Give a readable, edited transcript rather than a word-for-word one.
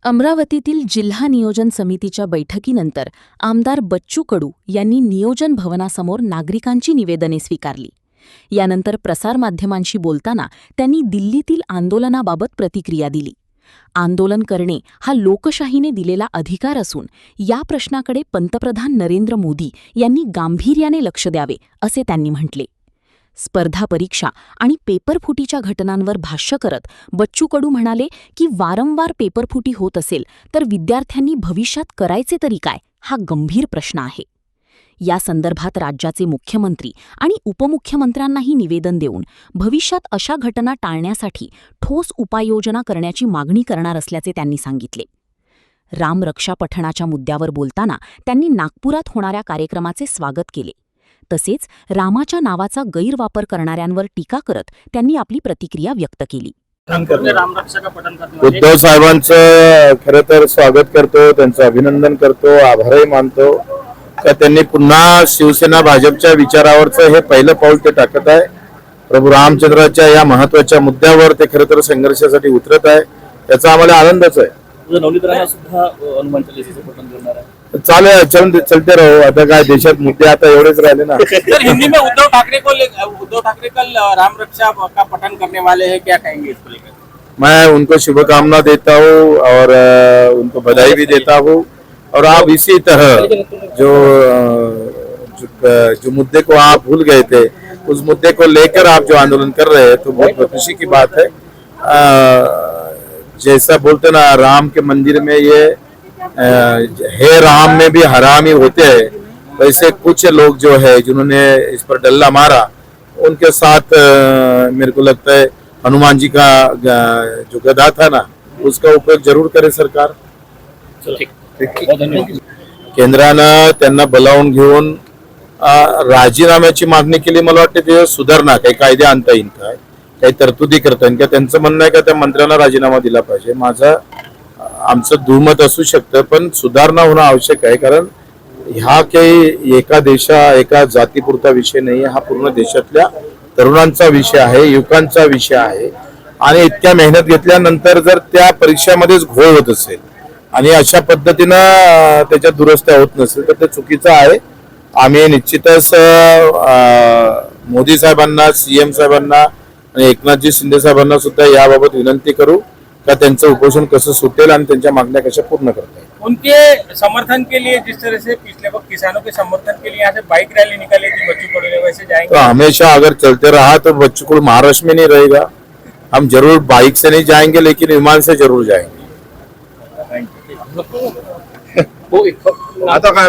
अमरावतीतील जिल्हा नियोजन समितीच्या बैठकीनंतर आमदार बच्चू कडू यांनी नियोजन भवनासमोर नागरिकांची निवेदने स्वीकारली. यानंतर प्रसारमाध्यमांशी बोलताना त्यांनी दिल्लीतील आंदोलनाबाबत प्रतिक्रिया दिली. आंदोलन करणे हा लोकशाहीने दिलेला अधिकार असून या प्रश्नाकडे पंतप्रधान नरेंद्र मोदी यांनी गांभीर्याने लक्ष द्यावे, असे त्यांनी म्हटले. स्पर्धा परीक्षा आणि पेपरफुटीच्या घटनांवर भाष्य करत बच्चू कडू म्हणाले की वारंवार पेपरफुटी होत असेल तर विद्यार्थ्यांनी भविष्यात करायचे तरी काय, हा गंभीर प्रश्न आहे. या संदर्भात राज्याचे मुख्यमंत्री आणि उपमुख्यमंत्र्यांनाही निवेदन देऊन भविष्यात अशा घटना टाळण्यासाठी ठोस उपाययोजना करण्याची मागणी करणार असल्याचे त्यांनी सांगितले. रामरक्षा पठणाच्या मुद्द्यावर बोलताना त्यांनी नागपुरात होणाऱ्या कार्यक्रमाचे स्वागत केले. तसेच रामाच्या नावाचा गैरवापर करणाऱ्यांवर टीका करत त्यांनी आपली प्रतिक्रिया व्यक्त केली. उद्धव साहेबांचं खरं तर स्वागत करतो, त्यांचं अभिनंदन करतो, आभारही मानतो का त्यांनी पुन्हा शिवसेना भाजपच्या विचारावरचं हे पहिलं पाऊल ते टाकत आहे. प्रभू रामचंद्राच्या या महत्वाच्या मुद्द्यावर ते खरं तर संघर्षासाठी उतरत आहे, त्याचा आम्हाला आनंदच आहे. चालेल, चलते रहो. आता काय देशात मुद्दे आता एवढेच राहिले ना. सर, हिंदी में उद्धव ठाकरे कल राम रक्षा का पठन करने वाले हैं, क्या कहेंगे इसको लेकर? मैं उनको शुभकामना देता हूँ और उनको बधाई भी देता हूँ. और आप इसी तरह जो मुद्दे को आप भूल गए थे, उस मुद्दे को लेकर आप जो आंदोलन कर रहे हैं, तो बहुत खुशी की बात है. जैसा बोलते ना, राम के मंदिर में ये हे राम में भी हरामी होते हैं, वैसे कुछ लोग जो है जिन्होंने इस पर डल्ला मारा, उनके साथ मेरे को लगता है हनुमान जी का जो गदा था ना, उसका उपयोग जरूर करे सरकार. केंद्रानं त्यांना बोलावून घेऊन राजीनाम्याची मागणी केली. मला वाटतं ते सुधारणा, काही कायदे आणता येईल काय, काही तरतुदी करता येईल का, त्यांचं म्हणणं आहे का त्या मंत्र्यांना राजीनामा दिला पाहिजे. आमचं दुमत असू शकतं, पण सुधारणा होणं आवश्यक आहे. कारण हा काही एका जातीपुरता विषय नाही, हा पूर्ण देशातल्या तरुणांचा विषय आहे, युवकांचा विषय आहे. आणि इतक्या मेहनत घेतल्यानंतर जर त्या परीक्षामध्येच घोळ होत असेल आणि अशा पद्धतीनं त्याच्यात दुरुस्त्या होत नसेल तर ते चुकीचं आहे. आम्ही निश्चितच मोदी साहेबांना, सीएम साहेबांना आणि एकनाथजी शिंदे साहेबांना सुद्धा याबाबत विनंती करू का त्यांचं उपोषण कसं सुटेल आणि त्यांच्या मागण्या कशा पूर्ण करता येईल. उनके समर्थन के लिए जिस तरह से पिछले वक्त किसानों के समर्थन के लिए यहाँ से बाइक रैली निकाली थी बच्चू कडू ने, वैसे जाएंगे? तो हमेशा अगर चलते रहा तो बच्चू कडू महाराष्ट्र में नहीं रहेगा. हम जरूर बाइक से नहीं जाएंगे, लेकिन विमान से जरूर जाएंगे. आता काय